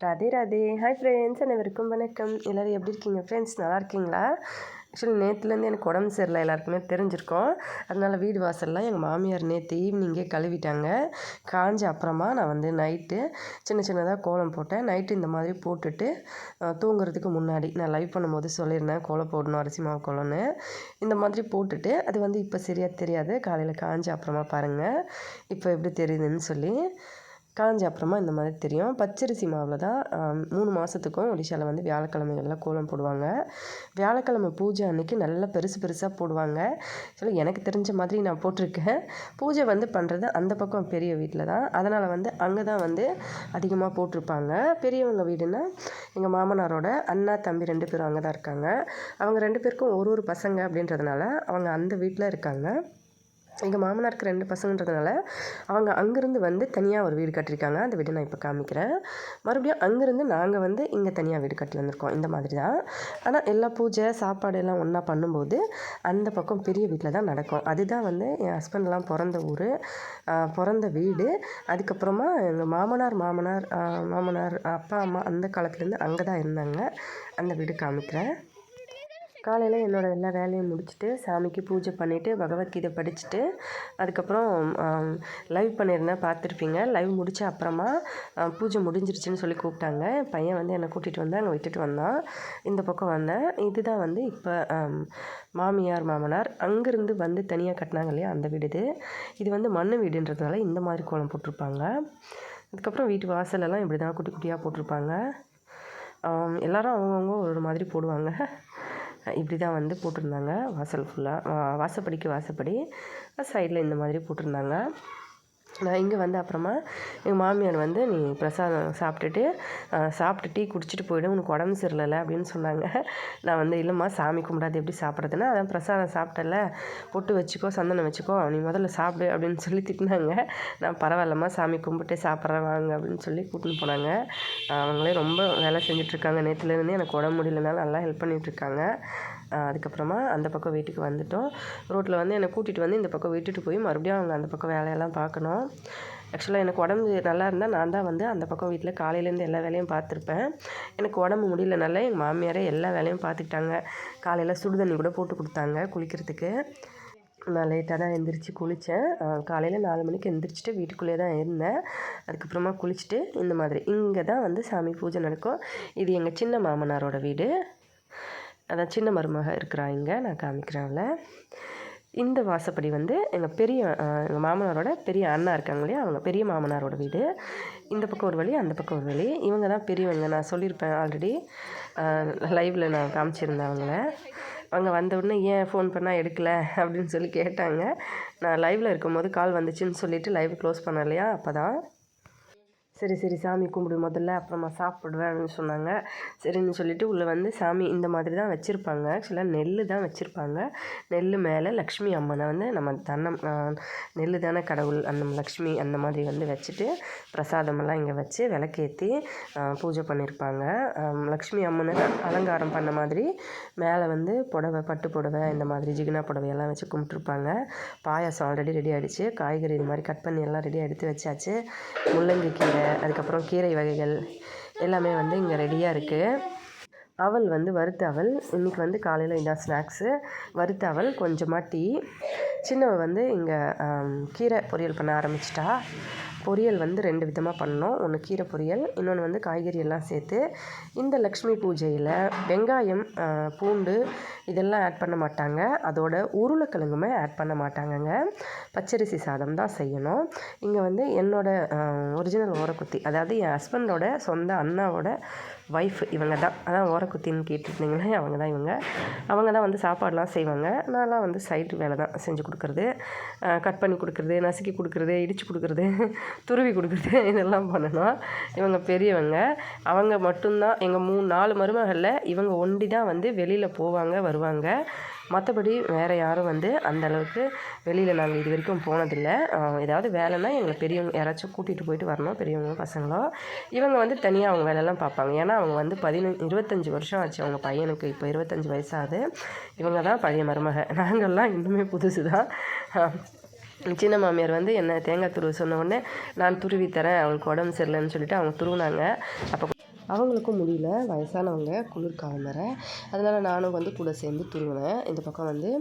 Radhe Radhe. Hi friends, அனைவருக்கும் வணக்கம். எல்லோரும் எப்படி இருக்கீங்க ஃப்ரெண்ட்ஸ்? நல்லா இருக்கீங்களா? ஆக்சுவலி நேற்றுலேருந்து எனக்கு உடம்பு சரியில்லை, எல்லாருக்குமே தெரிஞ்சிருக்கோம். அதனால் வீடு வாசல்லாம் எங்கள் மாமியார் நேற்று ஈவினிங்கே கழுவிட்டாங்க. காஞ்ச அப்புறமா நான் வந்து நைட்டு சின்னதாக கோலம் போட்டேன். நைட்டு இந்த மாதிரி போட்டுட்டு தூங்குறதுக்கு முன்னாடி நான் லைவ் பண்ணும்போது சொல்லியிருந்தேன் கோலம் போடணும், அரிசி மாவு கோலம்னு. இந்த மாதிரி போட்டுட்டு அது வந்து இப்போ சரியாக தெரியாது, காலையில் காஞ்ச அப்புறமா பாருங்கள் இப்போ எப்படி தெரியுதுன்னு சொல்லி. காஞ்ச அப்புறமா இந்த மாதிரி தெரியும். பச்சரிசி மாவில் தான் 3 மாதத்துக்கும் ஒடிஷாவில் வந்து வியாழக்கிழமைகளில் கோலம் போடுவாங்க. வியாழக்கிழமை பூஜை அன்றைக்கி நல்லா பெருசாக போடுவாங்க. சொல்லி எனக்கு தெரிஞ்ச மாதிரி நான் போட்டிருக்கேன். பூஜை வந்து பண்ணுறது அந்த பக்கம் பெரிய வீட்டில் தான், அதனால் வந்து அங்கே தான் வந்து அதிகமாக போட்டிருப்பாங்க. பெரியவங்க வீடுன்னா எங்கள் மாமனாரோட அண்ணா தம்பி 2 பேரும் அங்கே தான் இருக்காங்க. அவங்க 2 பேருக்கும் ஒரு பசங்க அப்படின்றதுனால அவங்க அந்த வீட்டில் இருக்காங்க. எங்கள் மாமனாருக்கு 2 பசங்கன்றதுனால அவங்க அங்கேருந்து வந்து தனியாக ஒரு வீடு கட்டியிருக்காங்க. அந்த வீடு நான் இப்போ காமிக்கிறேன். மறுபடியும் அங்கேருந்து நாங்கள் வந்து இங்கே தனியாக வீடு கட்டி வந்திருக்கோம். இந்த மாதிரி தான். ஆனால் எல்லா பூஜை சாப்பாடு எல்லாம் ஒன்றா பண்ணும்போது அந்த பக்கம் பெரிய வீட்டில் தான் நடக்கும். அதுதான் வந்து என் ஹஸ்பண்ட்லாம் பிறந்த ஊர், பிறந்த வீடு. அதுக்கப்புறமா எங்கள் மாமனார் அப்பா அம்மா அந்த காலத்துலேருந்து அங்கே தான் இருந்தாங்க. அந்த வீடு காமிக்கிறேன். காலையில் என்னோடய எல்லா வேலையும் முடிச்சுட்டு சாமிக்கு பூஜை பண்ணிவிட்டு பகவத்கீதை படிச்சுட்டு அதுக்கப்புறம் லைவ் பண்ணியிருந்தேன், பார்த்துருப்பீங்க. லைவ் முடித்த அப்புறமா பூஜை முடிஞ்சிருச்சுன்னு சொல்லி கூப்பிட்டாங்க. பையன் வந்து என்னை கூட்டிகிட்டு வந்து அங்கே விட்டுட்டு வந்தான். இந்த பக்கம் வந்தேன். இதுதான் வந்து இப்போ மாமனார் அங்கேருந்து வந்து தனியாக கட்டினாங்க இல்லையா, அந்த வீடு இது. இது வந்து மண் வீடுன்றதுனால இந்த மாதிரி கோலம் போட்டிருப்பாங்க. அதுக்கப்புறம் வீட்டு வாசலெல்லாம் இப்படி தான் குட்டி குட்டியாக போட்டிருப்பாங்க. எல்லோரும் அவங்கவுங்க ஒரு மாதிரி போடுவாங்க. இப்படி தான் வந்து போட்டிருந்தாங்க. வாசல் ஃபுல்லாக வாசப்படி சைடில் இந்த மாதிரி போட்டிருந்தாங்க. நான் இங்கே வந்து அப்புறமா எங்கள் மாமியார் வந்து நீ பிரசாதம் சாப்பிட்டு டீ குடிச்சிட்டு போய்டும், உனக்கு உடம்பு சரியில்லை அப்படின்னு சொன்னாங்க. நான் வந்து இல்லைம்மா சாமி கும்பிடாது எப்படி சாப்பிட்றதுன்னா, அதான் பிரசாதம் சாப்பிட்டல, பொட்டு வச்சுக்கோ, சந்தனம் வச்சுக்கோ, நீ முதல்ல சாப்பிடு அப்படின்னு சொல்லி திட்டினாங்க. நான் பரவாயில்லம்மா சாமி கும்பிட்டு சாப்பிட்றேன் வாங்க அப்படின்னு சொல்லி கூட்டின்னு போனாங்க. அவங்களே ரொம்ப வேலை செஞ்சிட்ருக்காங்க. நேற்றுலேருந்து எனக்கு உடம்பு முடியலனால நல்லா ஹெல்ப் பண்ணிகிட்ருக்காங்க. அதுக்கப்புறமா அந்த பக்கம் வீட்டுக்கு வந்துவிட்டோம். ரோட்டில் வந்து என்னை கூட்டிகிட்டு வந்து இந்த பக்கம் விட்டுட்டு போய் மறுபடியும் அவங்க அந்த பக்கம் வேலையெல்லாம் பார்க்கணும். ஆக்சுவலாக எனக்கு உடம்பு நல்லா இருந்தால் நான் தான் வந்து அந்த பக்கம் வீட்டில் காலையிலேருந்து எல்லா வேலையும் பார்த்துருப்பேன். எனக்கு உடம்பு முடியலனால எங்கள் மாமியாரே எல்லா வேலையும் பார்த்துக்கிட்டாங்க. காலையில் சுடு தண்ணி கூட போட்டு கொடுத்தாங்க குளிக்கிறதுக்கு. நான் லேட்டாக தான் எந்திரிச்சு குளித்தேன். காலையில் 4 மணிக்கு எந்திரிச்சிட்டு வீட்டுக்குள்ளே தான் இருந்தேன். அதுக்கப்புறமா குளிச்சுட்டு இந்த மாதிரி இங்கே தான் வந்து சாமி பூஜை நடக்கும். இது எங்கள் சின்ன மாமனாரோட வீடு, அதான் சின்ன மருமக இருக்கிறா இங்கே, நான் காமிக்கிறேன்ல. இந்த வாசப்படி வந்து எங்கள் மாமனாரோட பெரிய அண்ணா இருக்காங்க இல்லையா, அவங்க பெரிய மாமனாரோட வீடு. இந்த பக்கம் ஒரு வழி, அந்த பக்கம் ஒரு வழி. இவங்க தான் பெரியவங்க. நான் சொல்லியிருப்பேன் ஆல்ரெடி, லைவில் நான் காமிச்சிருந்தேன் அவங்கள. அவங்க வந்த உடனே ஏன் ஃபோன் பண்ணால் எடுக்கலை அப்படின்னு சொல்லி கேட்டாங்க. நான் லைவில் இருக்கும்போது கால் வந்துச்சுன்னு சொல்லிவிட்டு லைவ் க்ளோஸ் பண்ணேன் இல்லையா, அப்போ தான் சரி சாமி கும்பிடு முதல்ல, அப்புறமா சாப்பிடுவேன் அப்படின்னு சொன்னாங்க. சரின்னு சொல்லிவிட்டு உள்ளே வந்து சாமி இந்த மாதிரி தான் வச்சுருப்பாங்க. ஆக்சுவலாக நெல் தான் வச்சுருப்பாங்க. நெல் மேலே லக்ஷ்மி அம்மனை வந்து நம்ம நெல் தானே கடவுள், அந்த லக்ஷ்மி அந்த மாதிரி வந்து வச்சுட்டு பிரசாதமெல்லாம் இங்கே வச்சு விளக்கேற்றி பூஜை பண்ணியிருப்பாங்க. லக்ஷ்மி அம்மனை அலங்காரம் பண்ண மாதிரி மேலே வந்து புடவை, பட்டு புடவை, இந்த மாதிரி ஜிகினா புடவையெல்லாம் வச்சு கும்பிட்ருப்பாங்க. பாயாசம் ஆல்ரெடி ரெடி ஆகிடுச்சு. காய்கறி இது மாதிரி கட் பண்ணி எல்லாம் ரெடியாக எடுத்து வச்சாச்சு. முள்ளங்கி கீரை, அதுக்கப்புறம் கீரை வகைகள் எல்லாமே வந்து இங்கே ரெடியாக இருக்குது. அவல் வந்து வறுத்த அவல், இன்றைக்கி வந்து காலையில் இதான் ஸ்நாக்ஸு. வறுத்த அவல், கொஞ்சமாக டீ. சின்னவ வந்து இங்கே கீரை பொரியல் பண்ண ஆரம்பிச்சிட்டா. பொரியல் வந்து 2 விதமாக பண்ணோம். ஒன்று கீரை பொரியல், இன்னொன்று வந்து காய்கறி எல்லாம் சேர்த்து. இந்த லக்ஷ்மி பூஜையில் வெங்காயம், பூண்டு இதெல்லாம் ஆட் பண்ண மாட்டாங்க. அதோட உருளைக்கிழங்குமே ஆட் பண்ண மாட்டாங்கங்க. பச்சரிசி சாதம் தான் செய்யணும். இங்கே வந்து ஒரிஜினல் ஓரக்குத்தி, அதாவது என் ஹஸ்பண்டோட சொந்த அண்ணாவோட ஒய்ஃப் இவங்க தான். அதான் ஓரக்குத்தின்னு கேட்டுருந்தீங்களே, அவங்க தான் வந்து சாப்பாடெலாம் செய்வாங்க. நான்லாம் வந்து சைடு வேலை தான் செஞ்சு கொடுக்குறது, கட் பண்ணி கொடுக்குறது, நசுக்கி கொடுக்குறது, இடித்து கொடுக்குறது, துருவி கொடுக்குறது, இதெல்லாம் பண்ணணும். இவங்க பெரியவங்க. அவங்க மட்டும்தான் எங்கள் 4 மருமகளில் இவங்க ஒண்டி தான் வந்து வெளியில் போவாங்க வருவாங்க. மற்றபடி வேறு யாரும் வந்து அந்தளவுக்கு வெளியில் நாங்கள் இது வரைக்கும் போனதில்லை. ஏதாவது வேலைன்னா எங்களை பெரியவங்க யாராச்சும் கூட்டிகிட்டு போயிட்டு வரணும், பெரியவங்க பசங்களோ. இவங்க வந்து தனியாக அவங்க வேலையெல்லாம் பார்ப்பாங்க. ஏன்னா அவங்க வந்து 25 வருஷம் ஆச்சு அவங்க பையனுக்கு. இப்போ 25 வயசாகுது. இவங்க தான் பழைய மருமக. நாங்கள்லாம் இன்னுமே புதுசு தான். சின்ன மாமியார் வந்து என்ன தேங்காய் துருவ சொன்ன உடனே நான் துருவி தரேன், அவங்களுக்கு உடம்பு சரியில்லைன்னு சொல்லிவிட்டு அவங்க துருவினாங்க. அப்போ அவங்களுக்கும் முடியல, வயசானவங்க, குளிர் காலம் வேறு. அதனால் நானும் வந்து கூட சேர்ந்து துருவினேன். இந்த பக்கம் வந்து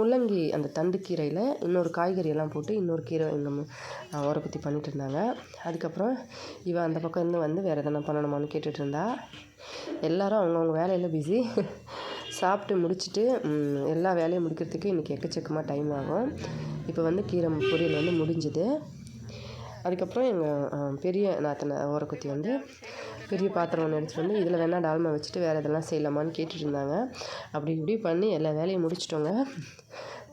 முள்ளங்கி அந்த தண்டு கீரையில் இன்னொரு காய்கறியெல்லாம் போட்டு இன்னொரு கீரை எங்கள் உரக்குத்தி பண்ணிகிட்டு இருந்தாங்க. அதுக்கப்புறம் அந்த பக்கம் இருந்து வந்து வேறு எதனா பண்ணணுமான்னு கேட்டுட்டு இருந்தா. எல்லோரும் அவங்கவுங்க வேலையில் பிஸி. சாப்பிட்டு முடிச்சுட்டு எல்லா வேலையும் முடிக்கிறதுக்கு இன்றைக்கி எக்கச்சக்கமாக டைம் ஆகும். இப்போ வந்து கீரை பொரியல் வந்து முடிஞ்சுது. அதுக்கப்புறம் எங்கள் பெரிய நாத்தனார் ஓரக்குத்தி வந்து பெரிய பாத்திரம் ஒன்று எடுத்துகிட்டு வந்து இதில் வேணால் டால்மா வச்சுட்டு வேறு எதெல்லாம் செய்யலாமான்னு கேட்டுட்டு இருந்தாங்க. அப்படி இப்படி பண்ணி எல்லா வேலையும் முடிச்சிட்டோங்க.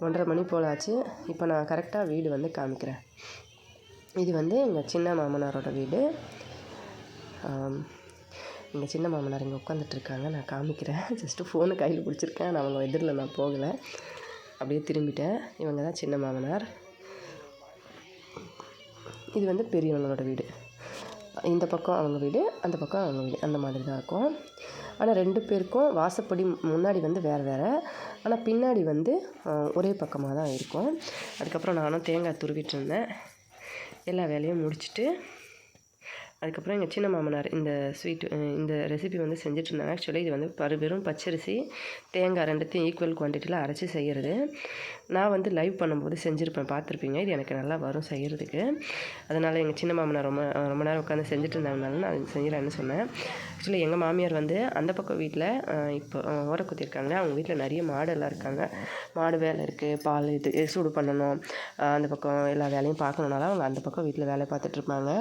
1:30 மணி போல் ஆச்சு. இப்போ நான் கரெக்டாக வீடு வந்து காமிக்கிறேன். இது வந்து எங்கள் சின்ன மாமனாரோட வீடு. எங்கள் சின்ன மாமனார் இங்கே உட்காந்துட்ருக்காங்க. நான் காமிக்கிறேன். ஜஸ்ட்டு ஃபோனு கையில் பிடிச்சிருக்கேன். நான் அவங்க எதிரில் நான் போகலை, அப்படியே திரும்பிட்டேன். இவங்க தான் சின்ன மாமனார். இது வந்து பெரியவங்களோட வீடு. இந்த பக்கம் அவங்க வீடு, அந்த பக்கம் அவங்க வீடு, அந்த மாதிரி தான் இருக்கும். ஆனால் 2 பேருக்கும் வாசப்படி முன்னாடி வந்து வேறு வேறு, ஆனால் பின்னாடி வந்து ஒரே பக்கமாக தான் இருக்கும். அதுக்கப்புறம் நானும் தேங்காய் துருவிட்டு இருந்தேன். எல்லா வேலையும் முடிச்சுட்டு அதுக்கப்புறம் எங்கள் சின்ன மாமனார் இந்த ரெசிபி வந்து செஞ்சிட்ருந்தாங்க. ஆக்சுவலி இது வந்து வெறும் பச்சரிசி, தேங்காய் 2த்தையும் ஈக்குவல் குவான்டிட்டியில் அரைச்சி செய்கிறது. நான் வந்து லைவ் பண்ணும்போது செஞ்சுருப்பேன், பார்த்துருப்பீங்க. இது எனக்கு நல்லா வரும் செய்கிறதுக்கு. அதனால் எங்கள் சின்ன மாமனார் ரொம்ப ரொம்ப நேரம் உட்காந்து செஞ்சுட்டு இருந்தாங்கனால நான் செய்கிறேன்னு சொன்னேன். ஆக்சுவலி எங்கள் மாமியார் வந்து அந்த பக்கம் வீட்டில் இப்போ ஓரக்குத்தி இருக்காங்க. அவங்க வீட்டில் நிறைய மாடெல்லாம் இருக்காங்க. மாடு வேலை இருக்குது, பால் சூடு பண்ணணும், அந்த பக்கம் எல்லா வேலையும் பார்க்கணுனால அவங்க அந்த பக்கம் வீட்டில் வேலை பார்த்துட்ருப்பாங்க.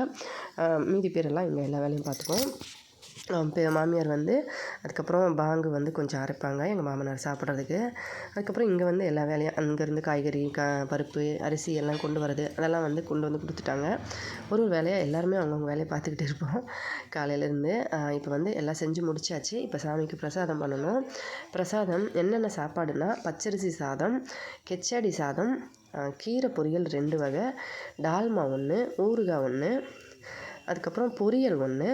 மீதி பேரெல்லாம் இங்கே எல்லா வேலையும் பார்த்துக்குவோம். மாமியார் வந்து அதுக்கப்புறம் பாங்கு வந்து கொஞ்சம் அரைப்பாங்க எங்கள் மாமனார் சாப்பிட்றதுக்கு. அதுக்கப்புறம் இங்கே வந்து எல்லா வேலையும் அங்கேருந்து காய்கறி, பருப்பு, அரிசி எல்லாம் கொண்டு வரது அதெல்லாம் வந்து கொண்டு வந்து கொடுத்துட்டாங்க. ஒரு வேலையாக எல்லாருமே அவங்கவுங்க வேலையை பார்த்துக்கிட்டு இருப்போம் காலையிலேருந்து. இப்போ வந்து எல்லாம் செஞ்சு முடிச்சாச்சு. இப்போ சாமிக்கு பிரசாதம் பண்ணணும். பிரசாதம் என்னென்ன சாப்பாடுனா பச்சரிசி சாதம், கெச்சடி சாதம், கீரை பொரியல் 2 வகை, டால்மா 1, ஊறுகாய் 1, அதுக்கப்புறம் பொரியல் 1,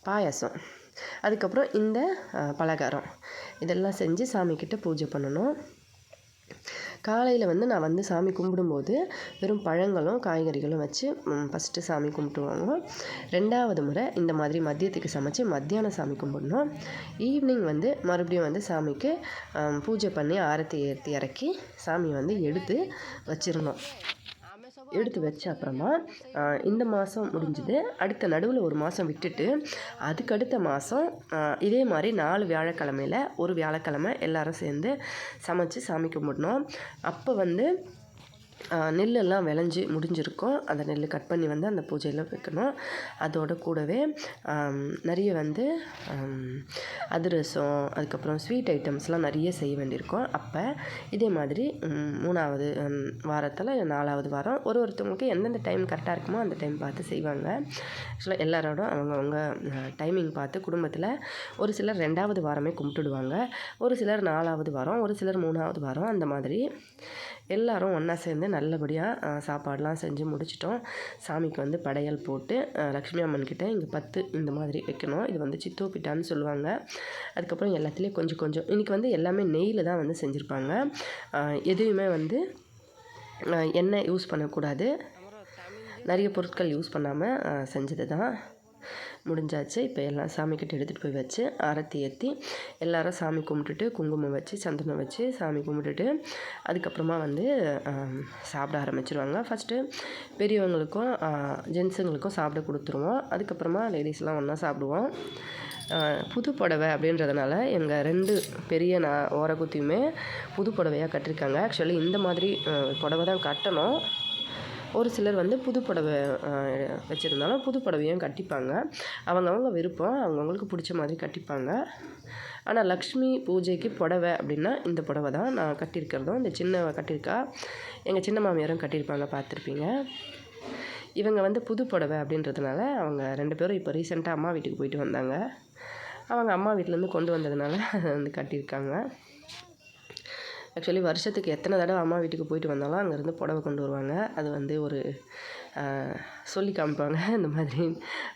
பாயாசம், அதுக்கப்புறம் இந்த பலகாரம் இதெல்லாம் செஞ்சு சாமிக்கிட்ட பூஜை பண்ணணும். காலையில் வந்து நான் வந்து சாமி கும்பிடும்போது வெறும் பழங்களும் காய்கறிகளும் வச்சு ஃபஸ்ட்டு சாமி கும்பிட்டுவாங்க. 2வது முறை இந்த மாதிரி மதியத்துக்கு சமைச்சு மத்தியானம் சாமி கும்பிடணும். ஈவினிங் வந்து மறுபடியும் வந்து சாமிக்கு பூஜை பண்ணி ஆரத்தி ஏற்றி இறக்கி சாமியை வந்து எடுத்து வச்சிடணும். எடுத்து வச்ச அப்புறமா இந்த மாதம் முடிஞ்சுது. அடுத்த நடுவில் ஒரு மாதம் விட்டுட்டு அதுக்கடுத்த மாதம் இதே மாதிரி 4 வியாழக்கிழமையில் ஒரு வியாழக்கிழமை எல்லோரும் சேர்ந்து சமைச்சு சாமி கும்பிடணும். அப்போ வந்து நெல்லெல்லாம் விளைஞ்சி முடிஞ்சிருக்கும். அந்த நெல் கட் பண்ணி வந்து அந்த பூஜையில் வைக்கணும். அதோட கூடவே நிறைய வந்து அதிரசம், அதுக்கப்புறம் ஸ்வீட் ஐட்டம்ஸ்லாம் நிறைய செய்ய வேண்டியிருக்கும். அப்போ இதே மாதிரி 3வது வாரத்தில் 4வது வாரம் ஒருத்தவங்களுக்கு எந்தெந்த டைம் கரெக்டாக இருக்குமோ அந்த டைம் பார்த்து செய்வாங்க. ஆக்சுவலாக எல்லாரோட அவங்கவுங்க டைமிங் பார்த்து குடும்பத்தில் ஒரு சிலர் 2வது வாரமே கும்பிட்டுடுவாங்க, ஒரு சிலர் 4வது வாரம், ஒரு சிலர் 3வது வாரம். அந்த மாதிரி எல்லோரும் ஒன்றா சேர்ந்து நல்லபடியாக சாப்பாடெலாம் செஞ்சு முடிச்சிட்டோம். சாமிக்கு வந்து படையல் போட்டு லக்ஷ்மி அம்மன் கிட்டே இங்கே 10 இந்த மாதிரி வைக்கணும். இது வந்து சித்தோப்பிட்டான்னு சொல்லுவாங்க. அதுக்கப்புறம் எல்லாத்துலேயும் கொஞ்சம் கொஞ்சம் இன்றைக்கி வந்து எல்லாமே நெய்யில் தான் வந்து செஞ்சுருப்பாங்க. எதையுமே வந்து எண்ணெய் யூஸ் பண்ணக்கூடாது. நிறைய பொருட்கள் யூஸ் பண்ணாமல் செஞ்சது தான். முடிஞ்சாச்சு. இப்போ எல்லாம் சாமிக்கிட்ட எடுத்துகிட்டு போய் வச்சு ஆரத்தி ஏற்றி எல்லோரும் சாமி கும்பிட்டுட்டு குங்குமம் வச்சு சந்தனம் வச்சு சாமி கும்பிட்டுட்டு அதுக்கப்புறமா வந்து சாப்பிட ஆரம்பிச்சிருவாங்க. ஃபஸ்ட்டு பெரியவங்களுக்கும் ஜென்ஸுங்களுக்கும் சாப்பிட கொடுத்துருவோம். அதுக்கப்புறமா லேடிஸ்லாம் ஒன்றா சாப்பிடுவோம். புது புடவை அப்படின்றதுனால எங்கள் 2 பெரிய ஓரக்குத்தியுமே புது புடவையாக கட்டிருக்காங்க. ஆக்சுவலி இந்த மாதிரி புடவை தான் கட்டணும். ஒரு சிலர் வந்து புது புடவை வச்சுருந்தாலும் புது புடவையும் கட்டிப்பாங்க. அவங்கவுங்க விருப்பம், அவங்கவுங்களுக்கு பிடிச்ச மாதிரி கட்டிப்பாங்க. ஆனால் லக்ஷ்மி பூஜைக்கு புடவை அப்படின்னா இந்த புடவை தான் நான் கட்டியிருக்கிறதும். இந்த சின்னவ கட்டியிருக்கா, எங்கள் சின்ன மாமியாரும் கட்டியிருப்பாங்க, பார்த்துருப்பீங்க. இவங்க வந்து புது புடவை அப்படின்றதுனால அவங்க 2 பேரும் இப்போ ரீசெண்டாக அம்மா வீட்டுக்கு போயிட்டு வந்தாங்க. அவங்க அம்மா வீட்டிலேருந்து கொண்டு வந்ததுனால வந்து கட்டியிருக்காங்க. ஆக்சுவலி வருஷத்துக்கு எத்தனை தடவை அம்மா வீட்டுக்கு போயிட்டு வந்தாலும் அங்கேருந்து புடவை கொண்டு வருவாங்க. அது வந்து ஒரு சொல்லி காமிப்பாங்க. இந்த மாதிரி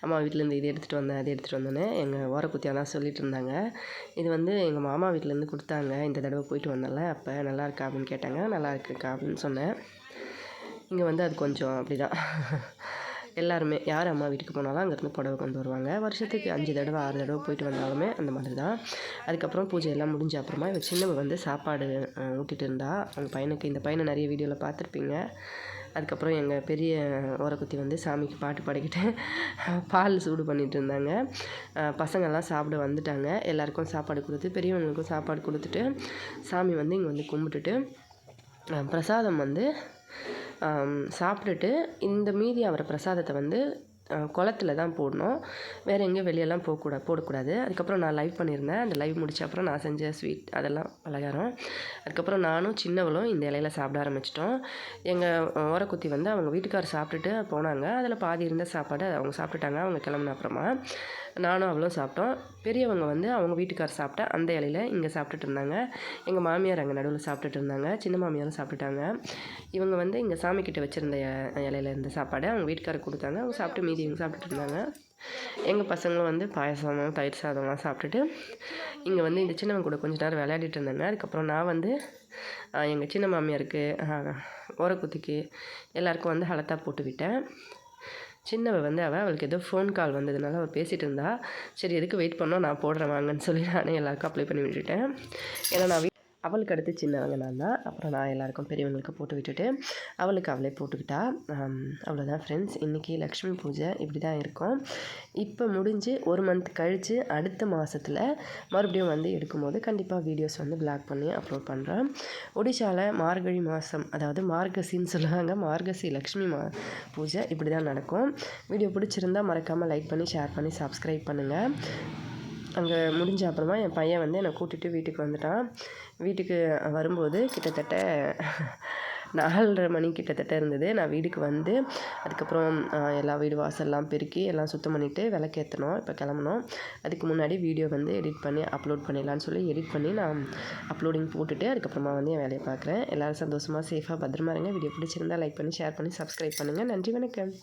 அம்மா வீட்டிலேருந்து இது எடுத்துகிட்டு வந்தேன், அது எடுத்துகிட்டு வந்தேன்னு எங்கள் ஓரக்குத்தி ஆனால் சொல்லிகிட்டு இருந்தாங்க. இது வந்து எங்கள் மாமா வீட்டிலேருந்து கொடுத்தாங்க, இந்த தடவை போயிட்டு வந்தேன்ல, அப்போ நல்லாயிருக்கா அப்படின்னு கேட்டாங்க. நல்லா இருக்குக்கா அப்படின்னு சொன்னேன். இங்கே வந்து அது கொஞ்சம் அப்படி தான் எல்லாருமே யார் அம்மா வீட்டுக்கு போனாலும் அங்கேருந்து புடவை கொண்டு வருவாங்க. வருஷத்துக்கு 5 தடவை 6 தடவை போயிட்டு வந்தாலுமே அந்த மாதிரி தான். அதுக்கப்புறம் பூஜை எல்லாம் முடிஞ்ச அப்புறமா இவள் சின்னவ வந்து சாப்பாடு ஊட்டிகிட்டு இருந்தா. அவங்க பையனுக்கு, இந்த பையனை நிறைய வீடியோவில் பார்த்துருப்பீங்க. அதுக்கப்புறம் எங்கள் பெரிய ஓரக்குத்தி வந்து சாமிக்கு பாட்டு பாடிக்கிட்டு பால் சூடு பண்ணிகிட்டு இருந்தாங்க. பசங்கள்லாம் சாப்பிட வந்துட்டாங்க. எல்லாேருக்கும் சாப்பாடு கொடுத்து, பெரியவங்களுக்கும் சாப்பாடு கொடுத்துட்டு சாமி வந்து இங்கே வந்து கும்பிட்டுட்டு பிரசாதம் வந்து சாப்பிட்டுட்டு இந்த மீதி ஆகிற பிரசாதத்தை வந்து குளத்துல தான் போடணும். வேறு எங்கேயும் வெளியெல்லாம் போடக்கூடாது. அதுக்கப்புறம் நான் லைவ் பண்ணியிருந்தேன். அந்த லைவ் முடிச்ச அப்புறம் நான் செஞ்ச ஸ்வீட் அதெல்லாம் பலகாரம். அதுக்கப்புறம் நானும் சின்னவளும் இந்த இலையில சாப்பிட ஆரம்பிச்சிட்டோம். எங்கள் ஓரக்குத்தி வந்து அவங்க வீட்டுக்காரர் சாப்பிட்டுட்டு போனாங்க. அதில் பாதி இருந்த சாப்பாடு அவங்க சாப்பிட்டுட்டாங்க. அவங்க கிளம்புன அப்புறமா நானும் அவளும் சாப்பிட்டோம். பெரியவங்க வந்து அவங்க வீட்டுக்காரர் சாப்பிட்டா அந்த இலையில இங்கே சாப்பிட்டுட்டு இருந்தாங்க. எங்கள் மாமியார் அங்கே நடுவில் சாப்பிட்டுட்டு இருந்தாங்க. சின்ன மாமியாரும் சாப்பிட்டுட்டாங்க. இவங்க வந்து இங்கே சாமிக்கிட்ட வச்சுருந்த இலையில இருந்த சாப்பாடு அவங்க வீட்டுக்காரருக்கு கொடுத்தாங்க. அவங்க சாப்பிட்டு மீதி இவங்க சாப்பிட்டுட்டு இருந்தாங்க. எங்கள் பசங்களும் வந்து பாயசம், தயிர் சாதம்லாம் சாப்பிட்டுட்டு இங்கே வந்து இந்த சின்னவங்க கூட கொஞ்ச நேரம் விளையாடிட்டு இருந்தாங்க. அதுக்கப்புறம் நான் வந்து எங்கள் சின்ன மாமியாருக்கு, ஓரக்குத்திக்கு எல்லாருக்கும் வந்து ஹலத்தா போட்டு விட்டேன். சின்னவ வந்து அவளுக்கு ஏதோ ஃபோன் கால் வந்ததுனால அவள் பேசிகிட்டு இருந்தா. சரி எதுக்கு வெயிட் பண்ணோம், நான் போடுறேன் வாங்கன்னு சொல்லி நானே எல்லாருக்கும் அப்ளை பண்ணி விட்டுட்டேன். ஏன்னா நான் அவளுக்கு அடுத்து சின்னவங்க நான் தான். அப்புறம் நான் எல்லாேருக்கும் பெரியவங்களுக்கு போட்டு விட்டுட்டு அவளுக்கு அவளே போட்டுக்கிட்டா. அவ்வளோதான் ஃப்ரெண்ட்ஸ், இன்றைக்கி லக்ஷ்மி பூஜை இப்படி தான் இருக்கும். இப்போ முடிஞ்சு 1 மந்த் கழித்து அடுத்த மாதத்தில் மறுபடியும் வந்து எடுக்கும்போது கண்டிப்பாக வீடியோஸ் வந்து பிளாக் பண்ணி அப்லோட் பண்ணுறேன். ஒடிஷாவில் மார்கழி மாதம், அதாவது மார்கசின்னு சொல்லுவாங்க, மார்கசி லக்ஷ்மி பூஜை இப்படி தான் நடக்கும். வீடியோ பிடிச்சிருந்தால் மறக்காமல் லைக் பண்ணி ஷேர் பண்ணி சப்ஸ்கிரைப் பண்ணுங்கள். அங்கே முடிஞ்ச அப்புறமா என் பையன் வந்து என்னை கூட்டிகிட்டு வீட்டுக்கு வந்துட்டான். வீட்டுக்கு வரும்போது கிட்டத்தட்ட 4:30 மணி கிட்டத்தட்ட இருந்தது. நான் வீட்டுக்கு வந்து அதுக்கப்புறம் எல்லா வீடு வாசல்லாம் பெருக்கி எல்லாம் சுத்தம் பண்ணிவிட்டு விளக்கேற்றணும். இப்போ கிளம்பணும். அதுக்கு முன்னாடி வீடியோ வந்து எடிட் பண்ணி அப்லோட் பண்ணிடலான்னு சொல்லி எடிட் பண்ணி நான் அப்லோடிங் போட்டுட்டு அதுக்கப்புறமா வந்து என் வேலையை பார்க்குறேன். எல்லோரும் சந்தோஷமாக சேஃபாக பத்திரமா இருங்க. வீடியோ பிடிச்சிருந்தால் லைக் பண்ணி ஷேர் பண்ணி சப்ஸ்கிரைப் பண்ணுங்கள். நன்றி, வணக்கம்.